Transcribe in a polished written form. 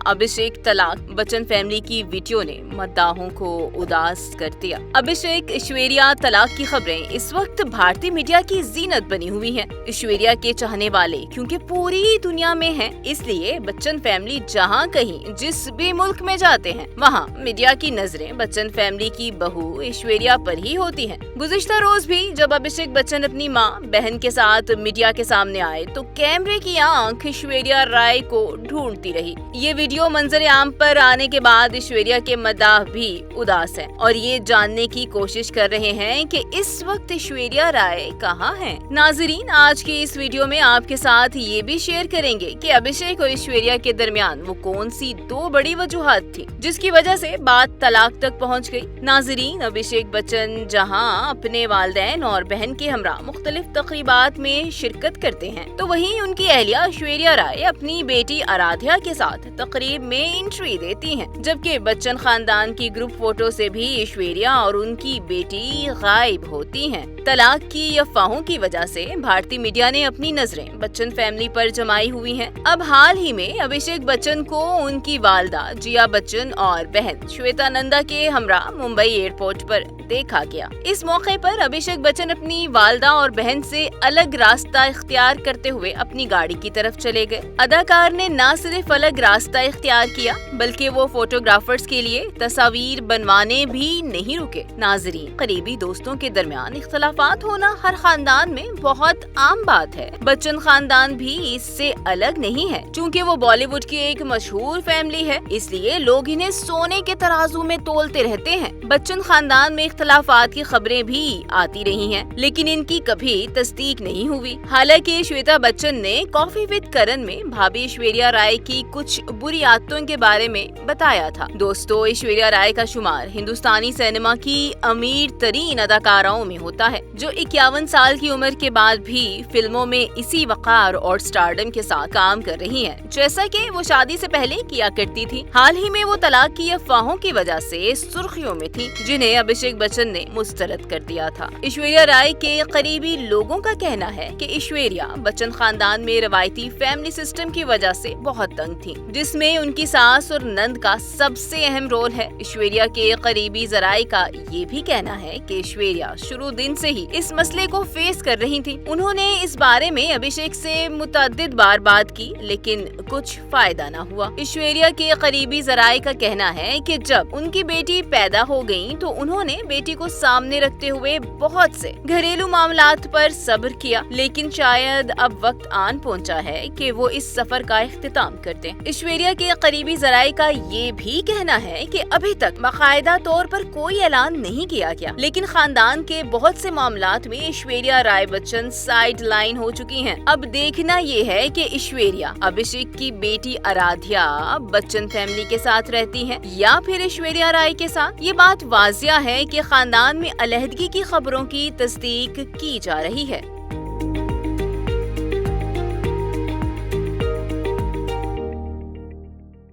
अभिषेक तलाक बच्चन फैमिली की वीडियो ने मद्दाहों को उदास कर दिया। अभिषेक ऐश्वर्या तलाक की खबरें इस वक्त भारतीय मीडिया की जीनत बनी हुई हैं। ऐश्वर्या के चाहने वाले क्योंकि पूरी दुनिया में हैं, इसलिए बच्चन फैमिली जहां कहीं जिस भी मुल्क में जाते हैं वहां मीडिया की नजरें बच्चन फैमिली की बहू ऐश्वर्या पर ही होती हैं। गुज़िश्ता रोज भी जब अभिषेक बच्चन अपनी माँ बहन के साथ मीडिया के सामने आए तो कैमरे की आंख ऐश्वर्या राय को ढूंढती रही। ये वीडियो मंजर आम पर आने के बाद ऐश्वर्या के मद्दाह भी उदास हैं और ये जानने की कोशिश कर रहे हैं कि इस वक्त ऐश्वर्या राय कहाँ हैं। नाजरीन, आज की इस वीडियो में आपके साथ ये भी शेयर करेंगे कि अभिषेक और ऐश्वर्या के दरमियान वो कौन सी दो बड़ी वजूहात थी जिसकी वजह से बात तलाक तक पहुँच गयी। नाजरीन, अभिषेक बच्चन जहाँ अपने वालिदैन और बहन के हमरा मुख्तलिफ तकरीबात में शिरकत करते हैं तो वहीं उनकी अहलिया ऐश्वर्या राय अपनी बेटी आराध्या के साथ तकरीब में एंट्री देती हैं, जबकि बच्चन खानदान की ग्रुप फोटो से भी ऐश्वर्या और उनकी बेटी गायब होती हैं। तलाक की अफवाहों की वजह से भारतीय मीडिया ने अपनी नजरें बच्चन फैमिली पर जमाई हुई हैं। अब हाल ही में अभिषेक बच्चन को उनकी वालदा जिया बच्चन और बहन श्वेता नंदा के हमरा मुंबई एयरपोर्ट पर देखा गया। इस मौके पर अभिषेक बच्चन अपनी वालदा और बहन से अलग रास्ता इख्तियार करते हुए अपनी गाड़ी की तरफ चले गए। अदाकार ने न सिर्फ अलग रास्ता इख्तियार किया बल्कि वो फोटोग्राफर्स के लिए तस्वीर बनवाने भी नहीं रुके। नाजरीन, करीबी दोस्तों के दरमियान इख्तलाफात होना हर खानदान में बहुत आम बात है। बच्चन खानदान भी इससे अलग नहीं है। चूँकि वो बॉलीवुड की एक मशहूर फैमिली है, इसलिए लोग इन्हें सोने के तराजू में तोलते रहते हैं। बच्चन खानदान में इख्तलाफात की खबरें भी आती रही हैं, लेकिन इनकी कभी तस्दीक नहीं हुई। हालांकि श्वेता बच्चन ने कॉफी विद करण में भाभी ऐश्वर्या राय की कुछ बुरी आदतों के बारे में बताया था। दोस्तों, ऐश्वर्या राय का शुमार हिंदुस्तानी सिनेमा की अमीर तरीन अदाकाराओं में होता है, जो 51 साल की उम्र के बाद भी फिल्मों में इसी वकार और स्टारडम के साथ काम कर रही हैं, जैसा कि वो शादी से पहले किया करती थी। हाल ही में वो तलाक की अफवाहों की वजह से सुर्खियों में थी, जिन्हें अभिषेक बच्चन ने मुस्तरद कर दिया था। ऐश्वर्या राय के करीबी लोगों का कहना है कि ऐश्वर्या बच्चन खानदान में रवायती फैमिली सिस्टम की वजह से बहुत तंग थी, जिसमें उनकी सास और नंद का सबसे अहम रोल है। ऐश्वर्या के करीबी जराये का ये भी कहना है कि ऐश्वर्या शुरू दिन से ही इस मसले को फेस कर रही थी। उन्होंने इस बारे में अभिषेक से मुतअद्दिद बार बात की, लेकिन कुछ फायदा न हुआ। ऐश्वर्या के करीबी जराये का कहना है कि जब उनकी बेटी पैदा हो गयी तो उन्होंने बेटी को सामने रखते हुए बहुत से घरेलू मामलात पर सब्र किया, लेकिन शायद अब वक्त आन पहुंचा है कि वो इस सफर का इख्तिताम करते हैं। ऐश्वर्या के करीबी जराये का ये भी कहना है कि अभी तक बाकायदा तौर पर कोई ऐलान नहीं किया गया, लेकिन खानदान के बहुत से मामलात में ऐश्वर्या राय बच्चन साइड लाइन हो चुकी हैं। अब देखना ये है कि ऐश्वर्या अभिषेक की बेटी आराध्या बच्चन फैमिली के साथ रहती हैं या फिर ऐश्वर्या राय के साथ। ये बात वाजिया है कि खानदान में अलहदगी की खबरों की तस्दीक की जा रही है।